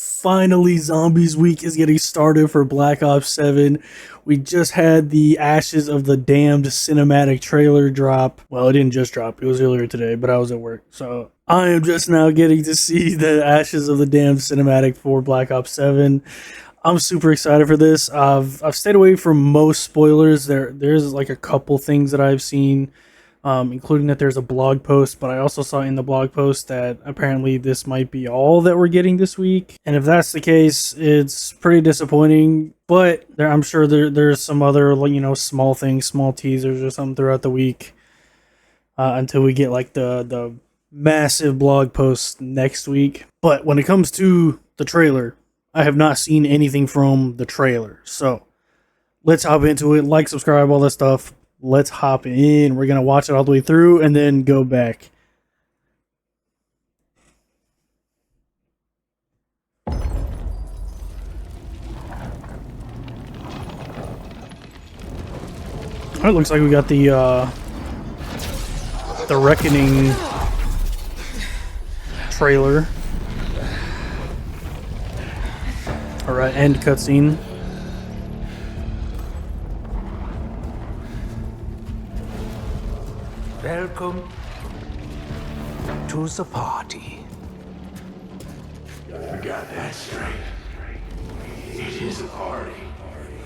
Finally, Zombies Week is getting started for Black Ops 7. We just had the Ashes of the Damned cinematic trailer drop. Well, it didn't just drop, it was earlier today, but I was at work. So I am just now getting to see the Ashes of the Damned cinematic for Black Ops 7. I'm super excited for this. I've stayed away from most spoilers. There's like a couple things that I've seen, including that there's a blog post, but I also saw in the blog post that apparently this might be all that we're getting this week. And if that's the case, it's pretty disappointing, but I'm sure there's some other, small things, small teasers or something throughout the week, until we get like the massive blog post next week. But when it comes to the trailer, I have not seen anything from the trailer. So let's hop into it. Like, subscribe, all that stuff. Let's hop in. We're going to watch it all the way through and then go back. It looks like we got the Reckoning trailer. Alright, end cutscene. Welcome to the party. You got that straight. It is a party,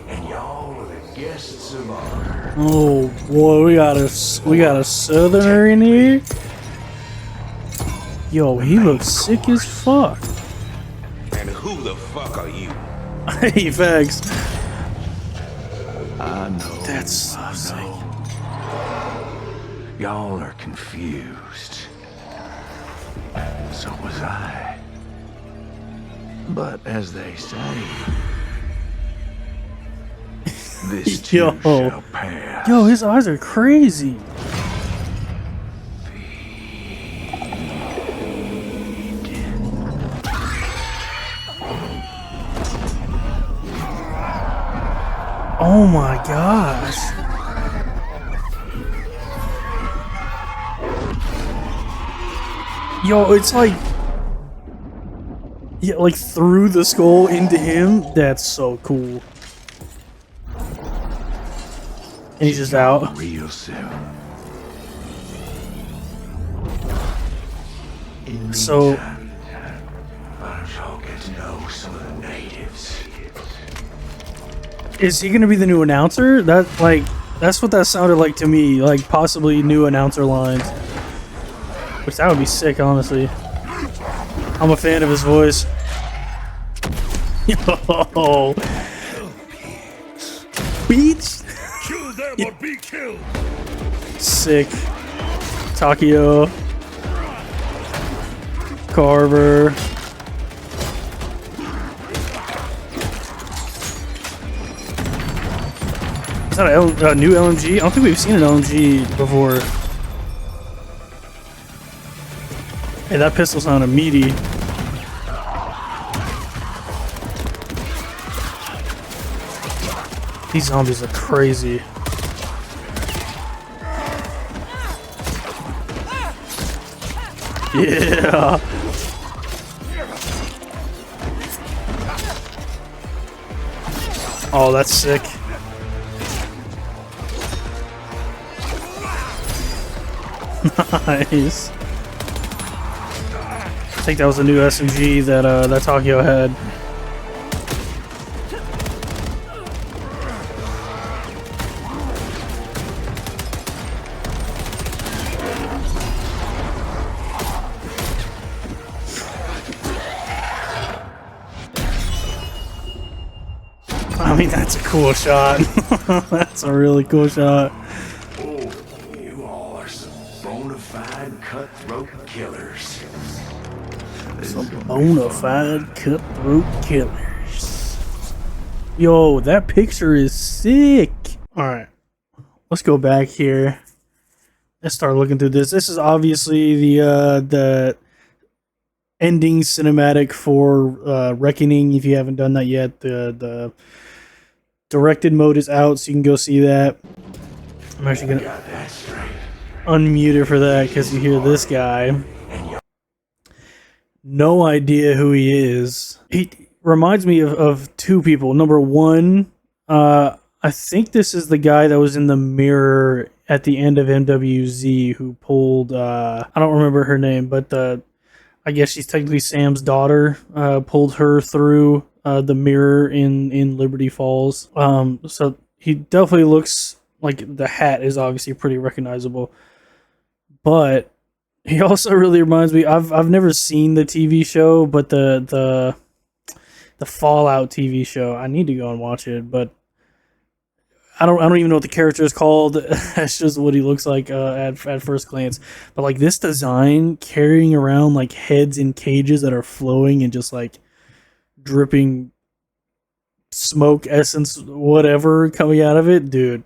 and y'all are the guests of honor. Oh boy, we got a southerner in here. Yo, he looks sick as fuck. And who the fuck are you? Hey, facts. I know. That's so sick. Y'all are confused. So was I. But as they say, this too Yo. shall pass. Yo, his eyes are crazy. Oh my gosh. Yo, it's like, yeah, like through the skull into him. That's so cool. And he's just out. Real soon. So, Why don't y'all get to know some of the natives? is he gonna be the new announcer? That's what that sounded like to me. Like possibly new announcer lines. Which that would be sick, honestly. I'm a fan of his voice. Yo, beach. Kill them or be killed. Sick. Takio. Carver. Is that a new LMG? I don't think we've seen an LMG before. Hey, that pistol sounded meaty. These zombies are crazy. Yeah. Oh, that's sick. Nice. I think that was a new SMG that that Takio had. I mean, that's a cool shot. That's a really cool shot. Oh, you all are some bona fide cutthroat killers. Some bona fide cutthroat killers. Yo, that picture is sick. Alright, let's go back here. Let's start looking through this. This is obviously the ending cinematic for Reckoning. If you haven't done that yet, the directed mode is out, so you can go see that. I'm actually gonna unmute it for that because you hear this guy. No idea who he is. He reminds me of two people. Number one, I think this is the guy that was in the mirror at the end of MWZ who pulled, I don't remember her name, but I guess she's technically Sam's daughter, pulled her through the mirror in Liberty Falls. So he definitely looks like the hat is obviously pretty recognizable, but he also really reminds me. I've never seen the TV show, but the Fallout TV show. I need to go and watch it, but I don't even know what the character is called. That's just what he looks like at first glance. But like this design, carrying around like heads in cages that are flowing and just like dripping smoke essence, whatever coming out of it, dude.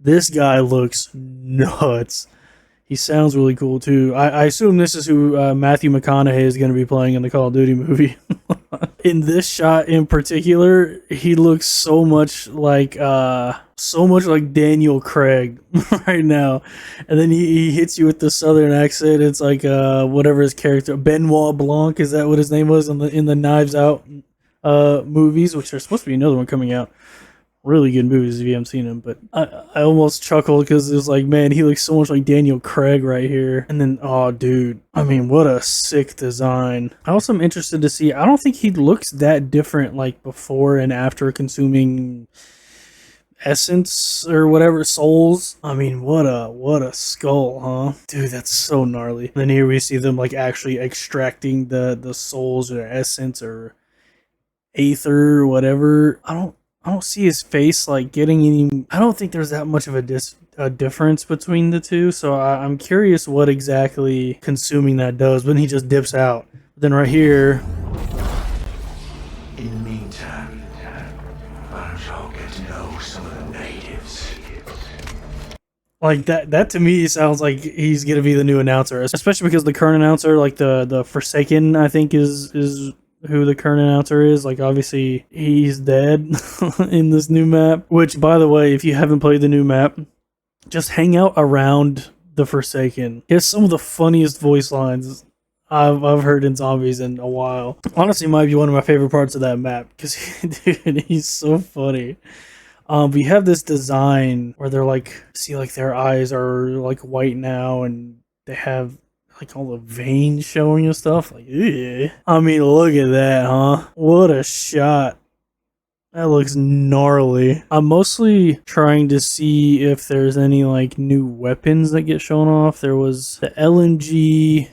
This guy looks nuts. He sounds really cool too. I assume this is who Matthew McConaughey is going to be playing in the Call of Duty movie. In this shot in particular, he looks so much like Daniel Craig right now. And then he hits you with the southern accent. It's like whatever his character, Benoit Blanc, is that what his name was in the Knives Out movies, which there's supposed to be another one coming out. Really good movies if you haven't seen them, but I almost chuckled because it was like, man, he looks so much like Daniel Craig right here. And then, oh, dude, I mean, what a sick design. I also am interested to see, I don't think he looks that different like before and after consuming essence or whatever, souls. I mean, what a skull, huh? Dude, that's so gnarly. And then here we see them like actually extracting the souls or essence or aether or whatever. I don't see his face like getting any. I don't think there's that much of a difference between the two. So I'm curious what exactly consuming that does. But then he just dips out. But then right here, In the meantime, why don't y'all get to know some of the natives? like that to me sounds like he's gonna be the new announcer, especially because the current announcer, like the Forsaken, I think is who the current announcer is. Like obviously he's dead in this new map, which by the way, if you haven't played the new map, just hang out around the Forsaken. He has some of the funniest voice lines I've heard in zombies in a while. Honestly, might be one of my favorite parts of that map because dude, he's so funny. We have this design where they're like, see, like their eyes are like white now, and they have like all the veins showing and stuff. Like, ugh. I mean, look at that, huh? What a shot. That looks gnarly. I'm mostly trying to see if there's any like new weapons that get shown off. There was the LMG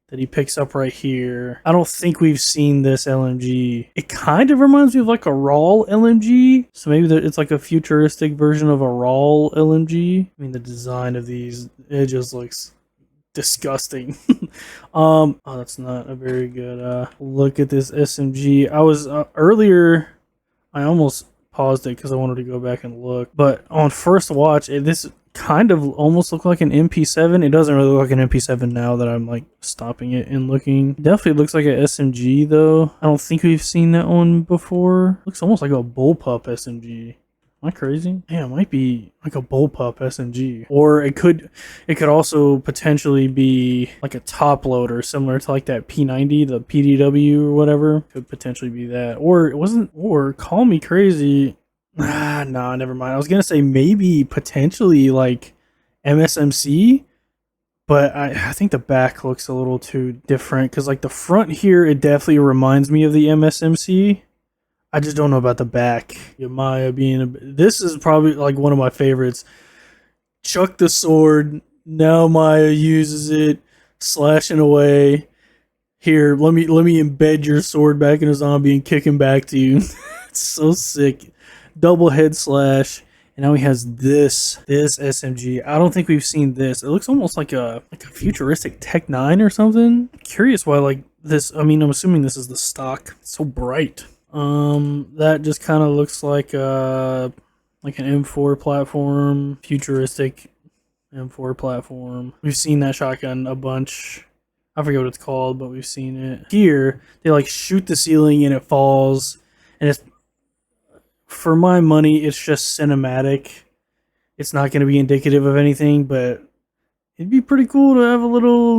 that he picks up right here. I don't think we've seen this LMG. It kind of reminds me of like a raw LMG. So maybe it's like a futuristic version of a raw LMG. I mean, the design of these, it just looks disgusting. Oh, that's not a very good look at this SMG. I was earlier, I almost paused it because I wanted to go back and look, but on first watch, this kind of almost looked like an MP7. It doesn't really look like an MP7 now that I'm like stopping it and looking. Definitely looks like an SMG though. I don't think we've seen that one before. Looks almost like a bullpup SMG. Am I crazy? Yeah, it might be like a bullpup SMG. Or it could also potentially be like a top loader similar to like that P90, the PDW or whatever. Could potentially be that. Or it wasn't, or call me crazy. Nah, never mind. I was gonna say maybe potentially like MSMC, but I think the back looks a little too different because like the front here, it definitely reminds me of the MSMC. I just don't know about the back. Maya being this is probably like one of my favorites. Chuck the sword. Now Maya uses it, slashing away. Here, let me embed your sword back in a zombie and kick him back to you. It's so sick. Double head slash. And now he has this SMG. I don't think we've seen this. It looks almost like a futuristic Tech 9 or something. Curious why like this. I mean, I'm assuming this is the stock. It's so bright. That just kind of looks like an M4 platform, futuristic M4 platform. We've seen that shotgun a bunch. I forget what it's called, but we've seen it. Here, they like shoot the ceiling and it falls, and it's, for my money, it's just cinematic. It's not going to be indicative of anything, but it'd be pretty cool to have a little,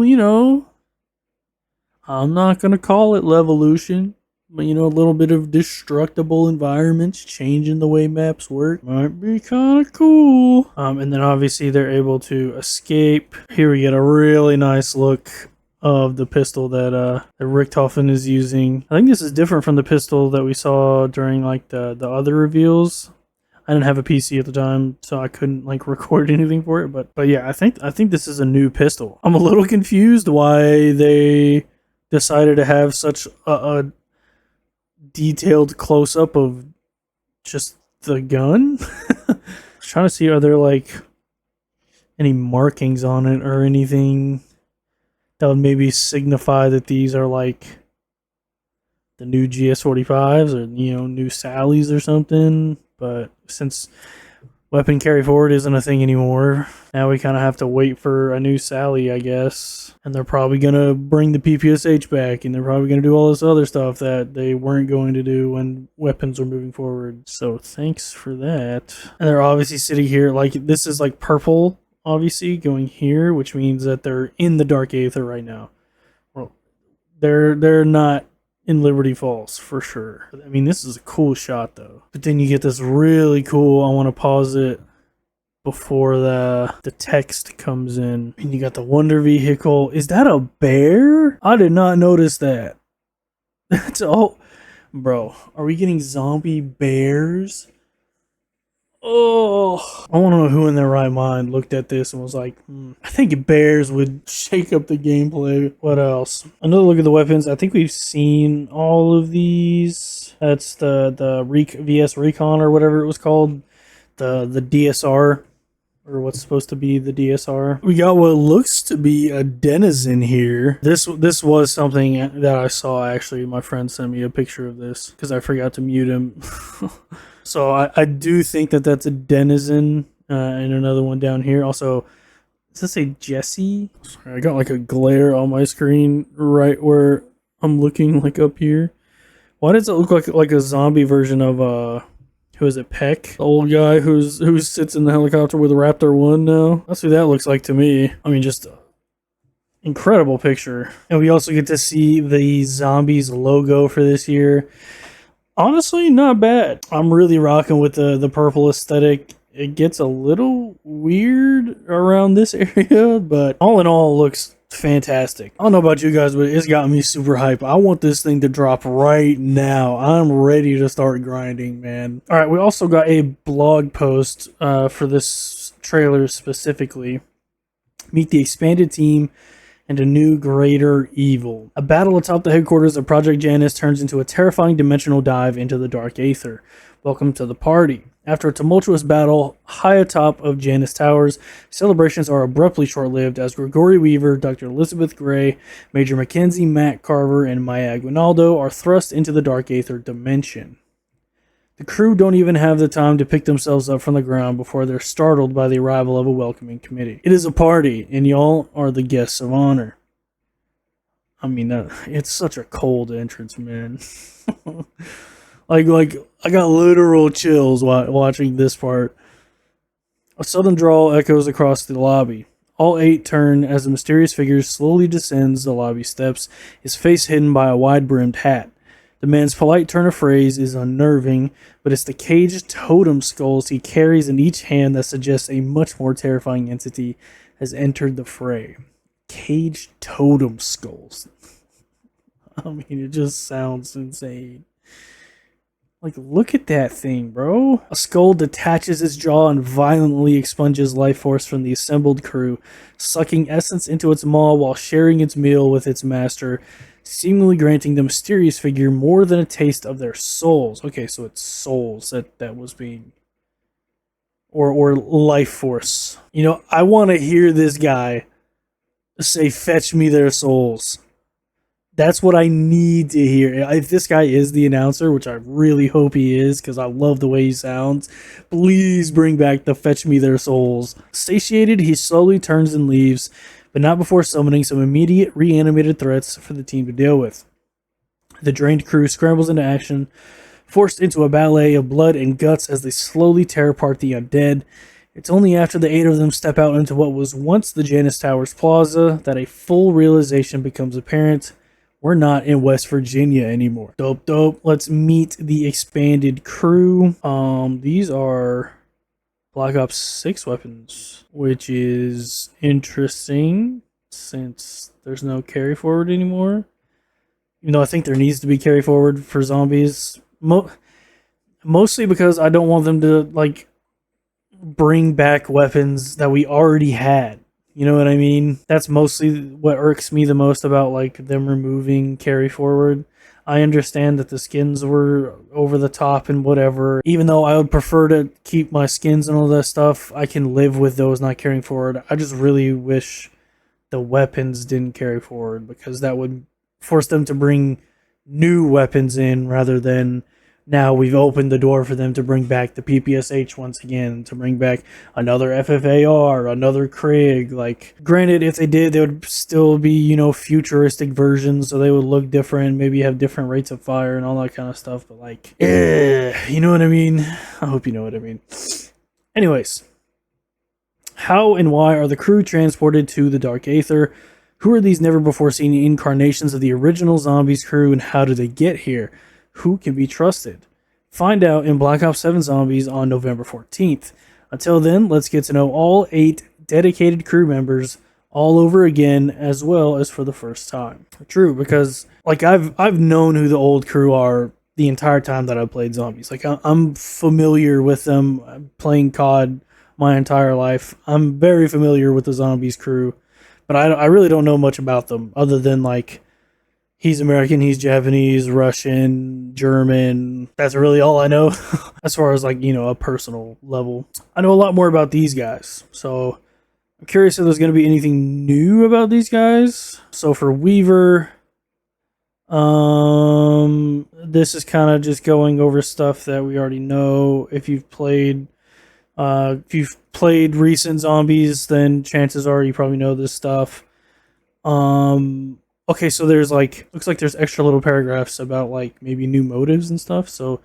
I'm not gonna call it levolution, but you know, a little bit of destructible environments changing the way maps work might be kind of cool. And then obviously they're able to escape. Here we get a really nice look of the pistol that Richthofen is using. I think this is different from the pistol that we saw during like the other reveals. I didn't have a PC at the time, so I couldn't like record anything for it. But yeah, I think this is a new pistol. I'm a little confused why they decided to have such a detailed close up of just the gun. I was trying to see, are there like any markings on it or anything that would maybe signify that these are like the new GS45s or, you know, new Sallies or something. But since weapon carry forward isn't a thing anymore, now we kind of have to wait for a new Sally, I guess. And they're probably going to bring the PPSH back, and they're probably going to do all this other stuff that they weren't going to do when weapons were moving forward. So thanks for that. And they're obviously sitting here, like, this is like purple, obviously, going here, which means that they're in the Dark Aether right now. Well, they're not in Liberty Falls for sure. I mean, this is a cool shot though. But then you get this really cool, I want to pause it before the text comes in. And you got the Wonder Vehicle. Is that a bear? I did not notice that. That's all. Bro, are we getting zombie bears? Oh, I want to know who in their right mind looked at this and was like, I think bears would shake up the gameplay. What else? Another look at the weapons. I think we've seen all of these. That's the VS Recon or whatever it was called. The DSR, or what's supposed to be the DSR. We got what looks to be a denizen here. This was something that I saw, actually. My friend sent me a picture of this because I forgot to mute him. So I do think that that's a denizen, and another one down here. Also, does this say Jesse? Sorry, I got like a glare on my screen right where I'm looking, like up here. Why does it look like a zombie version of who is it, Peck? The old guy who sits in the helicopter with a Raptor 1 now? That's who that looks like to me. I mean, just incredible picture. And we also get to see the Zombies logo for this year. Honestly, not bad. I'm really rocking with the purple aesthetic. It gets a little weird around this area, but all in all, looks fantastic. I don't know about you guys, but it's got me super hype. I want this thing to drop right now. I'm ready to start grinding, man. All right, we also got a blog post for this trailer specifically. Meet the expanded team and a new greater evil. A battle atop the headquarters of Project Janus turns into a terrifying dimensional dive into the Dark Aether. Welcome to the party. After a tumultuous battle high atop of Janus Towers, celebrations are abruptly short-lived as Gregory Weaver, Dr. Elizabeth Gray, Major Mackenzie, Matt Carver, and Maya Aguinaldo are thrust into the Dark Aether dimension. The crew don't even have the time to pick themselves up from the ground before they're startled by the arrival of a welcoming committee. It is a party, and y'all are the guests of honor. I mean, it's such a cold entrance, man. like I got literal chills watching this part. A sudden drawl echoes across the lobby. All 8 turn as the mysterious figure slowly descends the lobby steps, his face hidden by a wide-brimmed hat. The man's polite turn of phrase is unnerving, but it's the caged totem skulls he carries in each hand that suggests a much more terrifying entity has entered the fray. Caged totem skulls. I mean, it just sounds insane. Like, look at that thing, bro. A skull detaches its jaw and violently expunges life force from the assembled crew, sucking essence into its maw while sharing its meal with its master, seemingly granting the mysterious figure more than a taste of their souls. Okay, so it's souls that was being... Or life force. You know, I want to hear this guy say, "Fetch me their souls." That's what I need to hear. If this guy is the announcer, which I really hope he is, because I love the way he sounds, please bring back the "Fetch me their souls." Satiated, he slowly turns and leaves, but not before summoning some immediate reanimated threats for the team to deal with. The drained crew scrambles into action, forced into a ballet of blood and guts as they slowly tear apart the undead. It's only after the 8 of them step out into what was once the Janus Towers Plaza that a full realization becomes apparent. we're not in West Virginia anymore. Dope, dope. Let's meet the expanded crew. These are Black Ops 6 weapons, which is interesting since there's no carry forward anymore. You know, I think there needs to be carry forward for zombies. Mostly because I don't want them to, like, bring back weapons that we already had. You know what I mean? That's mostly what irks me the most about, like, them removing carry forward. I understand that the skins were over the top and whatever. Even though I would prefer to keep my skins and all that stuff, I can live with those not carrying forward. I just really wish the weapons didn't carry forward, because that would force them to bring new weapons in rather than now we've opened the door for them to bring back the PPSH once again, to bring back another FFAR, another Krieg. Like, granted, if they did, they would still be, you know, futuristic versions, so they would look different, maybe have different rates of fire and all that kind of stuff, but like, you know what I mean? I hope you know what I mean. Anyways, how and why are the crew transported to the Dark Aether? Who are these never-before-seen incarnations of the original Zombies crew, and how do they get here? Who can be trusted? Find out in Black Ops 7 Zombies on November 14th. Until then, let's get to know all 8 dedicated crew members all over again, as well as for the first time. True, because like I've known who the old crew are the entire time that I've played Zombies. Like, I'm familiar with them. I'm playing COD my entire life. I'm very familiar with the Zombies crew, but I really don't know much about them other than, like, he's American, he's Japanese, Russian, German. That's really all I know as far as, like, you know, a personal level. I know a lot more about these guys, so I'm curious if there's going to be anything new about these guys. So for Weaver, this is kind of just going over stuff that we already know. If you've played recent Zombies, then chances are you probably know this stuff. Okay, so there's, like, looks like there's extra little paragraphs about, like, maybe new motives and stuff. So,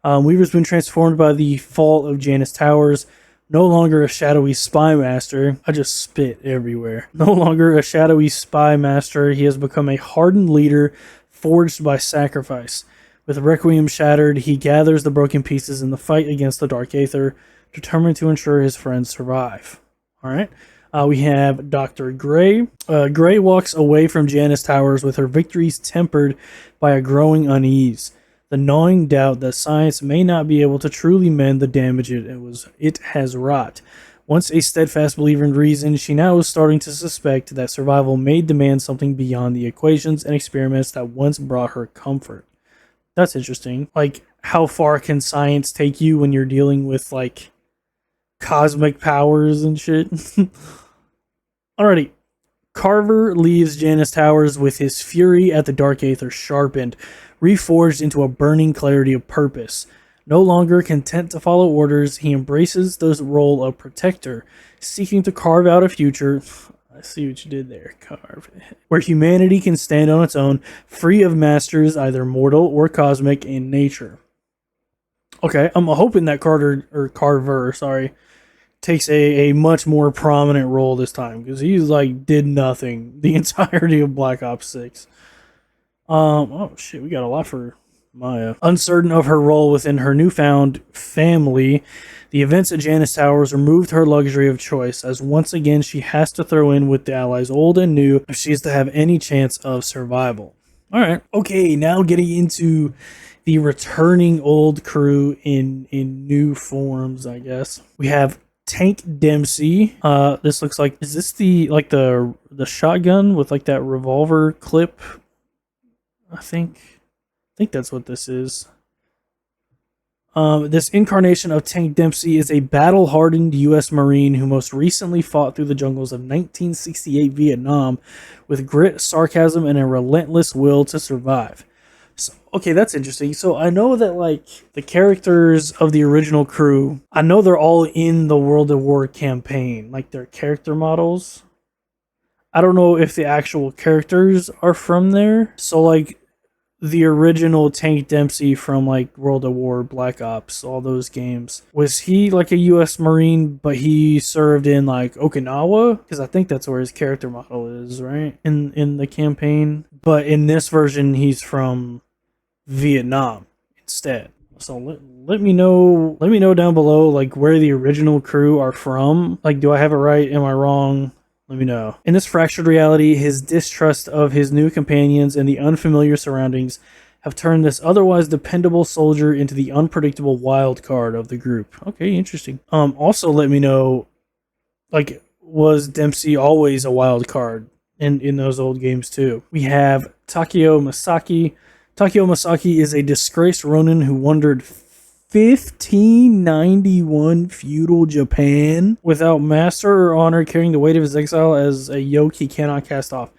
Weaver's been transformed by the fall of Janus Towers. No longer a shadowy spy master. I just spit everywhere. No longer a shadowy spy master, he has become a hardened leader forged by sacrifice. With Requiem shattered, he gathers the broken pieces in the fight against the Dark Aether, determined to ensure his friends survive. Alright. We have Dr. Gray. Gray walks away from Janus Towers with her victories tempered by a growing unease, the gnawing doubt that science may not be able to truly mend the damage it has wrought. Once a steadfast believer in reason, she now is starting to suspect that survival may demand something beyond the equations and experiments that once brought her comfort. That's interesting. Like, how far can science take you when you're dealing with, like, cosmic powers and shit? Alrighty. Carver leaves Janus Towers with his fury at the Dark Aether sharpened, reforged into a burning clarity of purpose. No longer content to follow orders, he embraces the role of protector, seeking to carve out a future. I see what you did there, Carve. Where humanity can stand on its own, free of masters, either mortal or cosmic, in nature. Okay, I'm hoping that Carver, takes a much more prominent role this time, because he's, like, did nothing the entirety of Black Ops 6. Oh shit, we got a lot for Maya. Uncertain of her role within her newfound family, the events at Janus Towers removed her luxury of choice, as once again she has to throw in with the allies old and new if she is to have any chance of survival. Alright, okay, now getting into the returning old crew in new forms, I guess. We have Tank Dempsey. This looks like, is this the shotgun with, like, that revolver clip? I think that's what this is. This incarnation of Tank Dempsey is a battle-hardened U.S. Marine who most recently fought through the jungles of 1968 Vietnam with grit, sarcasm, and a relentless will to survive. So, okay, that's interesting. So I know that, like, the characters of the original crew, I know they're all in the World at War campaign, like their character models. I don't know if the actual characters are from there. So, like, the original Tank Dempsey from like World at War, Black Ops, all those games, was he like a U.S. Marine, but he served in like Okinawa? Because I think that's where his character model is, right? In the campaign. But in this version, he's from Vietnam instead. So let me know down below like where the original crew are from. Like, do I have it right? Am I wrong? Let me know. In this fractured reality, his distrust of his new companions and the unfamiliar surroundings have turned this otherwise dependable soldier into the unpredictable wild card of the group. Okay, interesting. Also let me know, like, was Dempsey always a wild card in those old games too? We have Takeo Masaki. Takeo Masaki is a disgraced Ronin who wandered 1591 feudal Japan without master or honor, carrying the weight of his exile as a yoke he cannot cast off.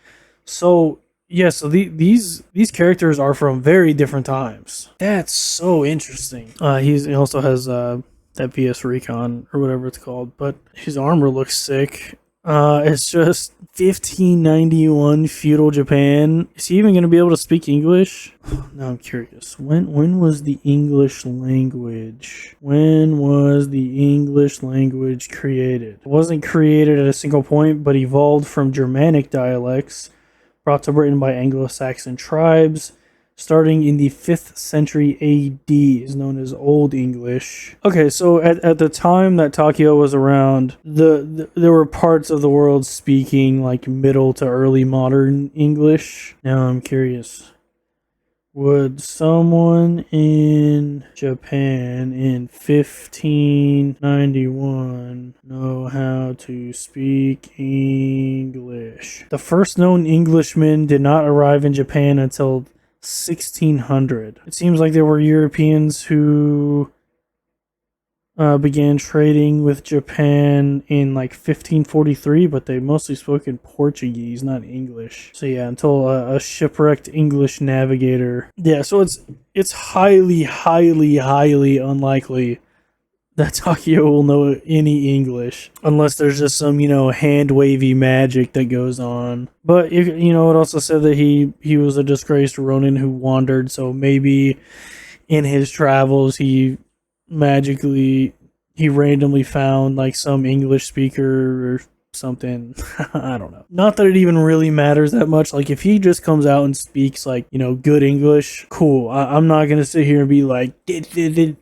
So yeah, so these characters are from very different times. That's so interesting. He also has that VS Recon or whatever it's called, but his armor looks sick. It's just 1591 feudal Japan. Is he even going to be able to speak English? Now I'm curious. When was the English language? When was the English language created? It wasn't created at a single point, but evolved from Germanic dialects brought to Britain by Anglo-Saxon tribes. Starting in the 5th century AD, is known as Old English. Okay, so at the time that Takeo was around, there were parts of the world speaking like middle to early modern English. Now I'm curious. Would someone in Japan in 1591 know how to speak English? The first known Englishmen did not arrive in Japan until 1600. It seems like there were Europeans who began trading with Japan in like 1543, but they mostly spoke in Portuguese, not English. So yeah, until a shipwrecked English navigator. Yeah, so it's highly, highly, highly unlikely that Takeo will know any English unless there's just some, hand wavy magic that goes on. But it also said that he was a disgraced Ronin who wandered, so maybe in his travels he randomly found like some English speaker or something. I don't know. Not that it even really matters that much. Like, if he just comes out and speaks like, good English, cool. I'm not gonna sit here and be like,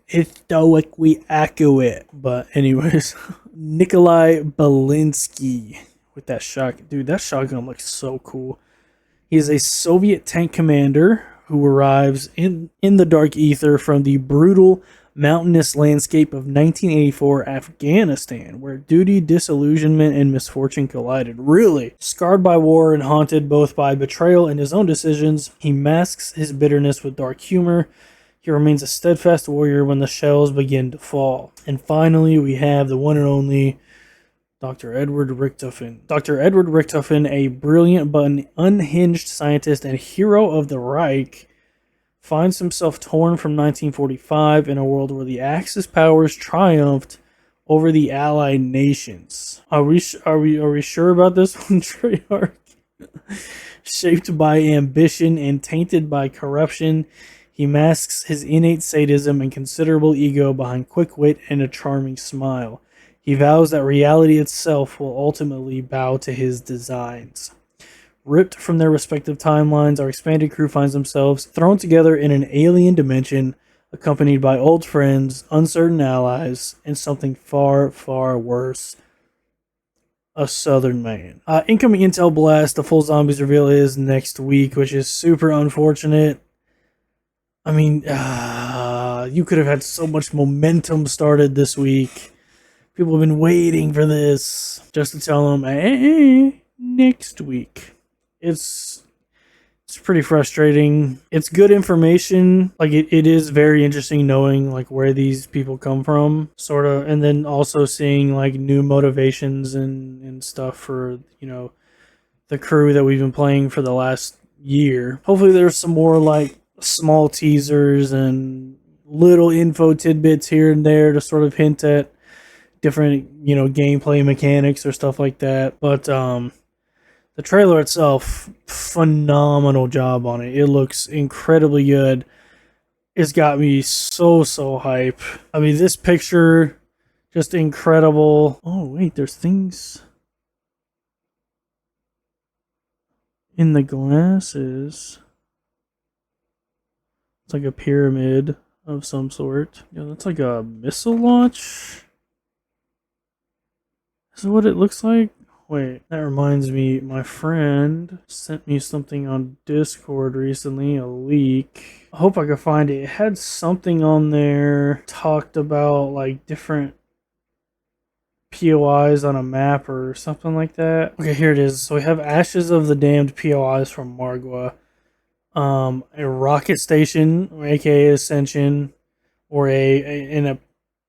historically accurate. But anyways, Nikolai Belinsky with that shotgun. Dude, that shotgun looks so cool. He is a Soviet tank commander who arrives in the dark ether from the brutal mountainous landscape of 1984 Afghanistan, where duty, disillusionment, and misfortune collided. Really? Scarred by war and haunted both by betrayal and his own decisions, he masks his bitterness with dark humor. He remains a steadfast warrior when the shells begin to fall. And finally, we have the one and only Dr. Edward Richtofen. Dr. Edward Richtofen, a brilliant but unhinged scientist and hero of the Reich, finds himself torn from 1945 in a world where the Axis powers triumphed over the Allied nations. Are we sure about this one, Treyarch? Shaped by ambition and tainted by corruption, he masks his innate sadism and considerable ego behind quick wit and a charming smile. He vows that reality itself will ultimately bow to his designs. Ripped from their respective timelines, our expanded crew finds themselves thrown together in an alien dimension, accompanied by old friends, uncertain allies, and something far, far worse. A Southern man. Incoming intel blast, the full zombies reveal is next week, which is super unfortunate. I mean, you could have had so much momentum started this week. People have been waiting for this just to tell them, hey, next week. It's pretty frustrating. It's good information. Like, it is very interesting knowing like where these people come from, sort of, and then also seeing like new motivations and stuff for the crew that we've been playing for the last year. Hopefully there's some more like small teasers and little info tidbits here and there to sort of hint at different gameplay mechanics or stuff like that. But The trailer itself, phenomenal job on it. It looks incredibly good. It's got me so hype. I mean, this picture, just incredible. Oh, wait, there's things in the glasses. It's like a pyramid of some sort. Yeah, that's like a missile launch. Is that what it looks like? Wait, that reminds me, my friend sent me something on Discord recently, a leak. I hope I can find it. It had something on there, talked about like different POIs on a map or something like that. Okay, here it is. So we have Ashes of the Damned POIs from Margwa. A rocket station, aka Ascension, or in a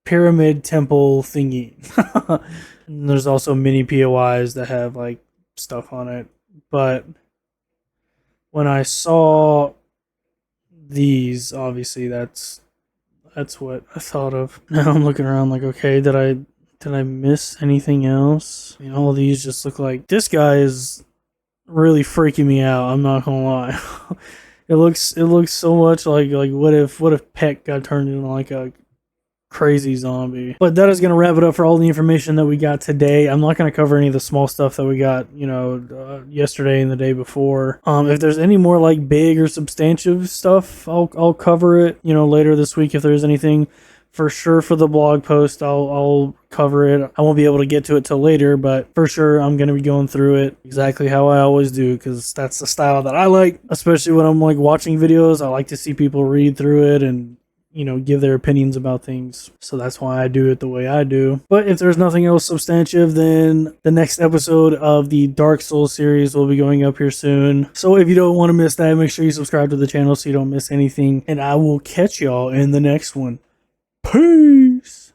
pyramid temple thingy. And there's also mini POIs that have like stuff on it. But when I saw these, obviously that's what I thought of. Now I'm looking around like, okay, did I miss anything else? I mean, all these just look like this guy is really freaking me out. I'm not gonna lie. It looks so much like what if Peck got turned into like a crazy zombie. But that is going to wrap it up for all the information that we got today. I'm not going to cover any of the small stuff that we got, yesterday and the day before. If there's any more like big or substantive stuff, I'll cover it, later this week if there's anything. For sure, for the blog post, I'll cover it. I won't be able to get to it till later, but for sure, I'm going to be going through it exactly how I always do, because that's the style that I like, especially when I'm like watching videos. I like to see people read through it and give their opinions about things. So that's why I do it the way I do. But if there's nothing else substantive, then the next episode of the Dark Souls series will be going up here soon. So if you don't want to miss that, make sure you subscribe to the channel so you don't miss anything. And I will catch y'all in the next one. Peace!